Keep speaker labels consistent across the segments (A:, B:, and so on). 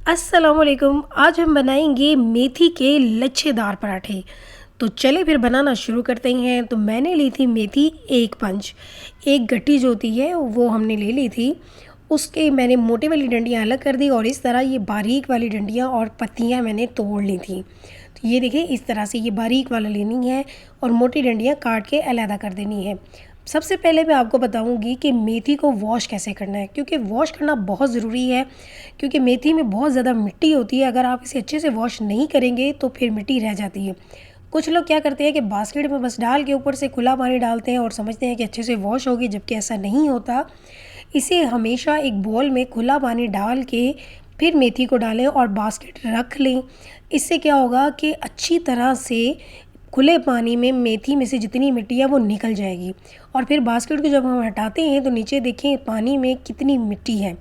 A: अस्सलामुअलैकुम। आज हम बनाएंगे मेथी के लच्छेदार पराठे। तो चले फिर बनाना शुरू करते हैं। तो मैंने ली थी मेथी एक पंच, एक गट्टी जो होती है वो हमने ले ली थी। उसके मैंने मोटे वाली डंडियाँ अलग कर दी और इस तरह ये बारीक वाली डंडियाँ और पत्तियाँ मैंने तोड़ ली थी। तो ये देखिए इस तरह से ये बारीक वाला लेनी है और मोटी डंडियाँ काट के अलहदा कर देनी है। सबसे पहले मैं आपको बताऊंगी कि मेथी को वॉश कैसे करना है, क्योंकि वॉश करना बहुत ज़रूरी है। क्योंकि मेथी में बहुत ज़्यादा मिट्टी होती है, अगर आप इसे अच्छे से वॉश नहीं करेंगे तो फिर मिट्टी रह जाती है। कुछ लोग क्या करते हैं कि बास्केट में बस डाल के ऊपर से खुला पानी डालते हैं और समझते हैं कि अच्छे से वॉश होगी, जबकि ऐसा नहीं होता। इसे हमेशा एक बॉल में खुला पानी डाल के फिर मेथी को डालें और बास्केट रख लें। इससे क्या होगा कि अच्छी तरह से खुले पानी में मेथी में से जितनी मिट्टी है वो निकल जाएगी। और फिर बास्केट को जब हम हटाते हैं तो नीचे देखें पानी में कितनी मिट्टी है।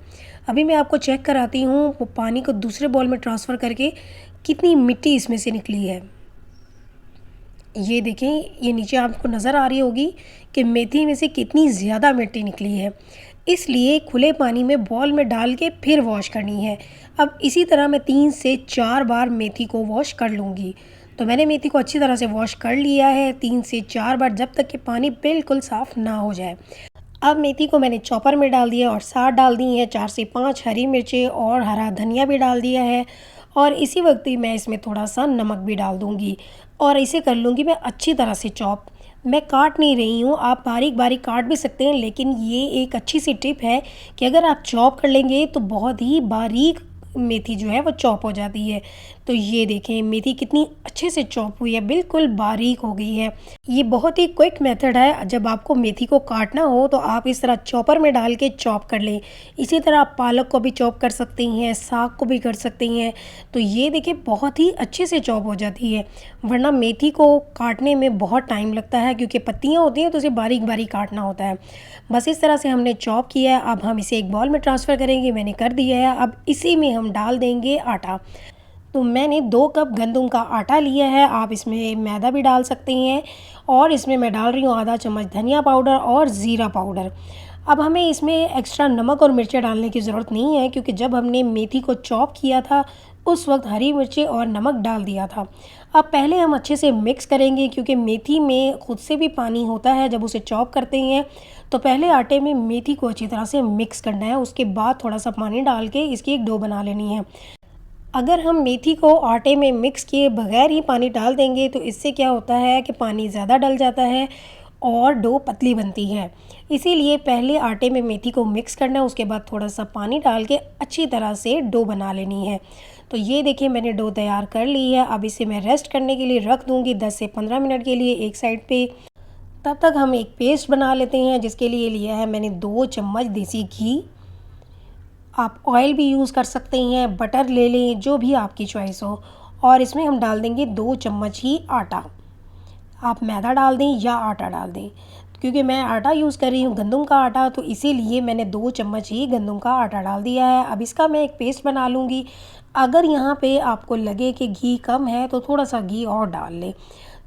A: अभी मैं आपको चेक कराती हूँ वो पानी को दूसरे बॉल में ट्रांसफ़र करके कितनी मिट्टी इसमें से निकली है। ये देखें, ये नीचे आपको नज़र आ रही होगी कि मेथी में से कितनी ज़्यादा मिट्टी निकली है। इसलिए खुले पानी में बॉल में डाल के फिर वॉश करनी है। अब इसी तरह मैं 3 से 4 बार मेथी को वॉश कर लूँगी। तो मैंने मेथी को अच्छी तरह से वॉश कर लिया है 3 से 4 बार, जब तक कि पानी बिल्कुल साफ़ ना हो जाए। अब मेथी को मैंने चॉपर में डाल दिया और साथ डाल दी हैं 4 से 5 हरी मिर्चें और हरा धनिया भी डाल दिया है। और इसी वक्त ही मैं इसमें थोड़ा सा नमक भी डाल दूँगी और इसे कर लूँगी मैं अच्छी तरह से चॉप। मैं काट नहीं रही हूँ, आप बारीक बारीक काट भी सकते हैं, लेकिन ये एक अच्छी सी टिप है कि अगर आप चॉप कर लेंगे तो बहुत ही बारीक मेथी जो है वो चॉप हो जाती है। तो ये देखें मेथी कितनी अच्छे से चॉप हुई है, बिल्कुल बारीक हो गई है। ये बहुत ही क्विक मेथड है। जब आपको मेथी को काटना हो तो आप इस तरह चॉपर में डाल के चॉप कर लें। इसी तरह आप पालक को भी चॉप कर सकती हैं, साग को भी कर सकती हैं। तो ये देखिए बहुत ही अच्छे से चॉप हो जाती है। वरना मेथी को काटने में बहुत टाइम लगता है, क्योंकि पत्तियाँ होती हैं तो उसे बारीक बारीक काटना होता है। बस इस तरह से हमने चॉप किया है। अब हम इसे एक बॉल में ट्रांसफ़र करेंगे, मैंने कर दिया है। अब इसी में हम डाल देंगे आटा। तो मैंने 2 कप गंदम का आटा लिया है, आप इसमें मैदा भी डाल सकते हैं। और इसमें मैं डाल रही हूँ आधा चम्मच धनिया पाउडर और ज़ीरा पाउडर। अब हमें इसमें एक्स्ट्रा नमक और मिर्चें डालने की ज़रूरत नहीं है, क्योंकि जब हमने मेथी को चॉप किया था उस वक्त हरी मिर्चें और नमक डाल दिया था। अब पहले हम अच्छे से मिक्स करेंगे, क्योंकि मेथी में खुद से भी पानी होता है जब उसे चॉप करते हैं। तो पहले आटे में मेथी को अच्छी तरह से मिक्स करना है, उसके बाद थोड़ा सा पानी डाल के इसकी एक डो बना लेनी है। अगर हम मेथी को आटे में मिक्स किए बगैर ही पानी डाल देंगे तो इससे क्या होता है कि पानी ज़्यादा डल जाता है और डो पतली बनती है। इसीलिए पहले आटे में मेथी को मिक्स करना है, उसके बाद थोड़ा सा पानी डाल के अच्छी तरह से डो बना लेनी है। तो ये देखिए मैंने डो तैयार कर ली है। अब इसे मैं रेस्ट करने के लिए रख दूँगी 10 से 15 मिनट के लिए एक साइड पे। तब तक हम एक पेस्ट बना लेते हैं, जिसके लिए लिया है मैंने 2 चम्मच देसी घी। आप ऑयल भी यूज़ कर सकते हैं, बटर ले लें, जो भी आपकी चॉइस हो। और इसमें हम डाल देंगे 2 चम्मच ही आटा। आप मैदा डाल दें या आटा डाल दें। क्योंकि मैं आटा यूज़ कर रही हूँ, गंदम का आटा, तो इसीलिए मैंने 2 चम्मच ही गंदम का आटा डाल दिया है। अब इसका मैं एक पेस्ट बना लूँगी। अगर यहाँ पे आपको लगे कि घी कम है तो थोड़ा सा घी और डाल लें,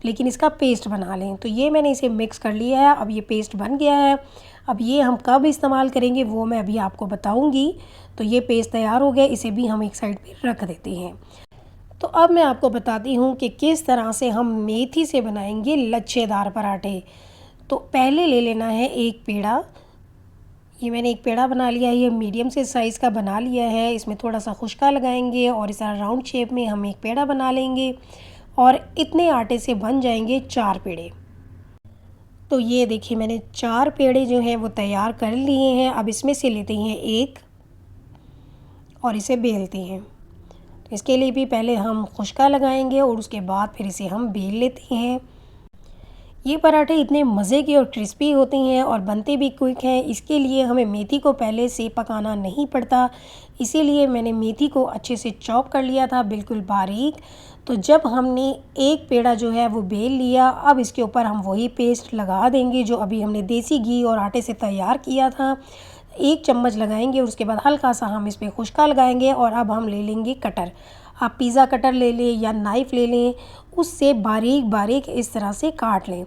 A: लेकिन इसका पेस्ट बना लें। तो ये मैंने इसे मिक्स कर लिया है, अब ये पेस्ट बन गया है। अब ये हम कब इस्तेमाल करेंगे वो मैं अभी आपको बताऊँगी। तो ये पेस्ट तैयार हो गया, इसे भी हम एक साइड पे रख देते हैं। तो अब मैं आपको बताती हूँ कि किस तरह से हम मेथी से बनाएंगे लच्छेदार पराठे। तो पहले ले लेना है एक पेड़ा। ये मैंने एक पेड़ा बना लिया है, ये मीडियम से साइज़ का बना लिया है। इसमें थोड़ा सा खुश्का लगाएंगे और इस तरह राउंड शेप में हम एक पेड़ा बना लेंगे और इतने आटे से बन जाएंगे 4 पेड़े। तो ये देखिए मैंने 4 पेड़े जो हैं वो तैयार कर लिए हैं। अब इसमें से लेते हैं एक और इसे बेलते हैं। तो इसके लिए भी पहले हम खुश्का लगाएंगे और उसके बाद फिर इसे हम बेल लेते हैं। ये पराठे इतने मज़े के और क्रिस्पी होते हैं और बनते भी क्विक हैं। इसके लिए हमें मेथी को पहले से पकाना नहीं पड़ता, इसीलिए मैंने मेथी को अच्छे से चॉप कर लिया था बिल्कुल बारीक। तो जब हमने एक पेड़ा जो है वो बेल लिया, अब इसके ऊपर हम वही पेस्ट लगा देंगे जो अभी हमने देसी घी और आटे से तैयार किया था। 1 चम्मच लगाएंगे और उसके बाद हल्का सा हम इस पर खुश्का लगाएंगे। और अब हम ले लेंगे कटर। आप पिज़्ज़ा कटर ले लें या नाइफ़ ले लें, उससे बारीक बारीक इस तरह से काट लें।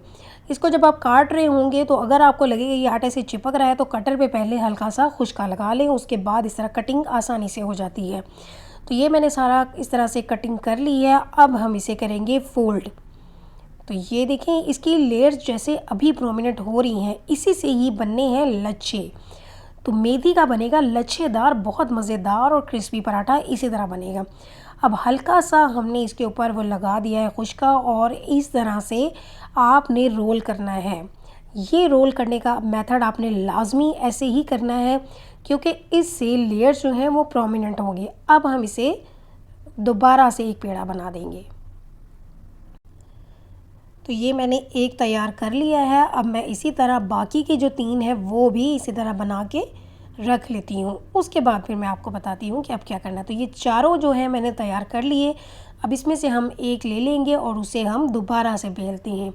A: इसको जब आप काट रहे होंगे तो अगर आपको लगेगा ये आटे से चिपक रहा है तो कटर पे पहले हल्का सा खुश्का लगा लें, उसके बाद इस तरह कटिंग आसानी से हो जाती है। तो ये मैंने सारा इस तरह से कटिंग कर ली है। अब हम इसे करेंगे फ़ोल्ड। तो ये देखें, इसकी लेयर्स जैसे अभी प्रोमिनेंट हो रही हैं, इसी से ही बनने हैं लच्छे। तो मेथी का बनेगा लच्छेदार, बहुत मज़ेदार और क्रिस्पी पराठा इसी तरह बनेगा। अब हल्का सा हमने इसके ऊपर वो लगा दिया है खुश्का, और इस तरह से आपने रोल करना है। ये रोल करने का मेथड आपने लाजमी ऐसे ही करना है, क्योंकि इससे लेयर्स जो हैं वो प्रोमिनेंट होंगे। अब हम इसे दोबारा से एक पेड़ा बना देंगे। तो ये मैंने एक तैयार कर लिया है। अब मैं इसी तरह बाकी के जो 3 हैं वो भी इसी तरह बना के रख लेती हूँ। उसके बाद फिर मैं आपको बताती हूँ कि अब क्या करना है। तो ये चारों जो है मैंने तैयार कर लिए। अब इसमें से हम एक ले लेंगे और उसे हम दोबारा से बेलते हैं।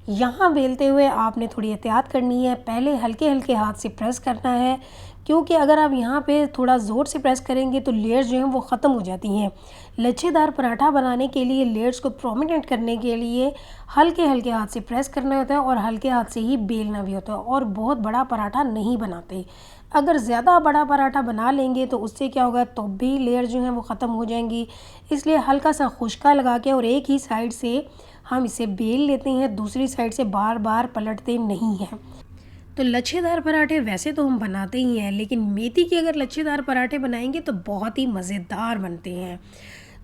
A: यहाँ बेलते हुए आपने थोड़ी एहतियात करनी है, पहले हल्के हल्के हाथ से प्रेस करना है, क्योंकि अगर आप यहाँ पे थोड़ा ज़ोर से प्रेस करेंगे तो लेयर्स जो हैं वो ख़त्म हो जाती हैं। लच्छेदार पराठा बनाने के लिए लेयर्स को प्रोमिनेंट करने के लिए हल्के हल्के हाथ से प्रेस करना होता है और हल्के हाथ से ही बेलना भी होता है, और बहुत बड़ा पराठा नहीं बनाते। अगर ज़्यादा बड़ा पराठा बना लेंगे तो उससे क्या होगा, तो भी लेयर जो हैं वो ख़त्म हो जाएंगी। इसलिए हल्का सा खुश्का लगा के और एक ही साइड से हम इसे बेल लेते हैं, दूसरी साइड से बार बार पलटते नहीं हैं। तो लच्छेदार पराठे वैसे तो हम बनाते ही हैं, लेकिन मेथी के अगर लच्छेदार पराठे बनाएंगे तो बहुत ही मज़ेदार बनते हैं।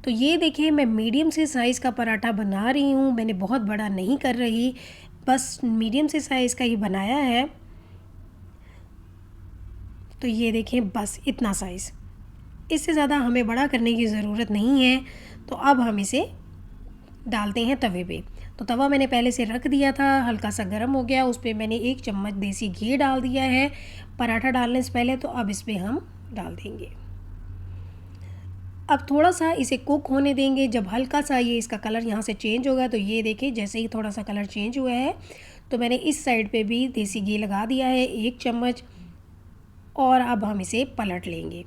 A: तो ये देखिए, मैं मीडियम से साइज़ का पराठा बना रही हूँ, मैंने बहुत बड़ा नहीं कर रही, बस मीडियम से साइज़ का ही बनाया है। तो ये देखें, बस इतना साइज़, इससे ज़्यादा हमें बड़ा करने की ज़रूरत नहीं है। तो अब हम इसे डालते हैं तवे पे। तो तवा मैंने पहले से रख दिया था, हल्का सा गर्म हो गया, उस पर मैंने 1 चम्मच देसी घी डाल दिया है पराठा डालने से पहले। तो अब इस पर हम डाल देंगे। अब थोड़ा सा इसे कुक होने देंगे। जब हल्का सा ये इसका कलर यहाँ से चेंज होगा, तो ये देखिए जैसे ही थोड़ा सा कलर चेंज हुआ है, तो मैंने इस साइड पे भी देसी घी लगा दिया है 1 चम्मच, और अब हम इसे पलट लेंगे।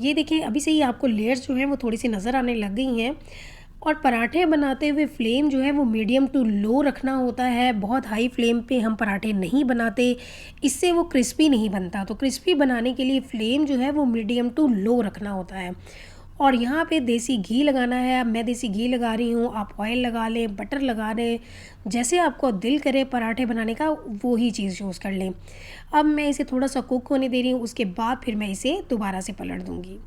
A: ये देखिए, अभी से ही आपको लेयर्स जो हैं वो थोड़ी सी नज़र आने लग गई हैं। और पराठे बनाते हुए फ्लेम जो है वो मीडियम टू लो रखना होता है, बहुत हाई फ्लेम पे हम पराठे नहीं बनाते, इससे वो क्रिस्पी नहीं बनता। तो क्रिस्पी बनाने के लिए फ्लेम जो है वो मीडियम टू लो रखना होता है। और यहाँ पे देसी घी लगाना है। मैं देसी घी लगा रही हूँ, आप ऑयल लगा लें, बटर लगा लें, जैसे आपको दिल करे पराठे बनाने का वो ही चीज़ यूज़ कर लें। अब मैं इसे थोड़ा सा कुक होने दे रही हूँ, उसके बाद फिर मैं इसे दोबारा से पलट दूँगी।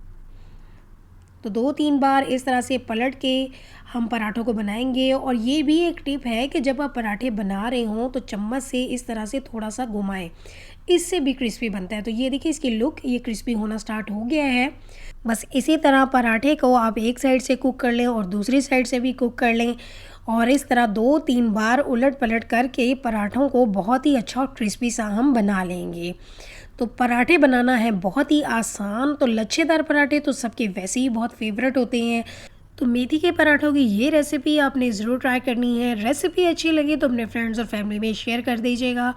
A: तो 2-3 बार इस तरह से पलट के हम पराठों को बनाएंगे। और ये भी एक टिप है कि जब आप पराठे बना रहे हों तो चम्मच से इस तरह से थोड़ा सा घुमाएं, इससे भी क्रिस्पी बनता है। तो ये देखिए, इसकी लुक ये क्रिस्पी होना स्टार्ट हो गया है। बस इसी तरह पराठे को आप एक साइड से कुक कर लें और दूसरी साइड से भी कुक कर लें, और इस तरह 2-3 बार उलट पलट करके पराठों को बहुत ही अच्छा और क्रिस्पी सा हम बना लेंगे। तो पराठे बनाना है बहुत ही आसान। तो लच्छेदार पराठे तो सबके वैसे ही बहुत फेवरेट होते हैं। तो मेथी के पराठों की ये रेसिपी आपने ज़रूर ट्राई करनी है। रेसिपी अच्छी लगी तो अपने फ्रेंड्स और फैमिली में शेयर कर दीजिएगा,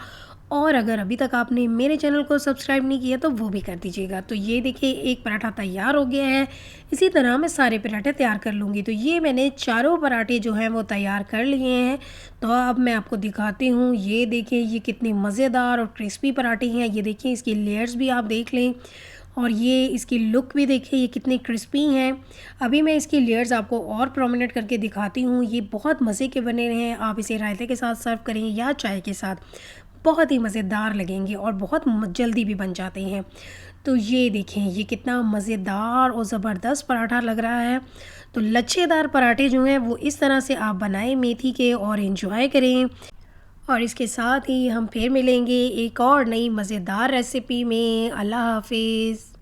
A: और अगर अभी तक आपने मेरे चैनल को सब्सक्राइब नहीं किया तो वो भी कर दीजिएगा। तो ये देखिए, एक पराठा तैयार हो गया है। इसी तरह मैं सारे पराठे तैयार कर लूँगी। तो ये मैंने चारों पराठे जो हैं वो तैयार कर लिए हैं। तो अब मैं आपको दिखाती हूँ। ये देखिए, ये कितने मज़ेदार और क्रिस्पी पराठे हैं। ये देखिए, इसकी लेयर्स भी आप देख लें, और ये इसकी लुक भी देखिए, ये कितने क्रिस्पी हैं। अभी मैं इसकी लेयर्स आपको और प्रोमिनेंट करके दिखाती हूँ। ये बहुत मज़े के बने हैं। आप इसे रायते के साथ सर्व करें या चाय के साथ, बहुत ही मज़ेदार लगेंगे और बहुत जल्दी भी बन जाते हैं। तो ये देखें, ये कितना मज़ेदार और ज़बरदस्त पराठा लग रहा है। तो लच्छेदार पराठे जो हैं वो इस तरह से आप बनाएं मेथी के, और इन्जॉय करें। और इसके साथ ही हम फिर मिलेंगे एक और नई मज़ेदार रेसिपी में। अल्लाह हाफिज़।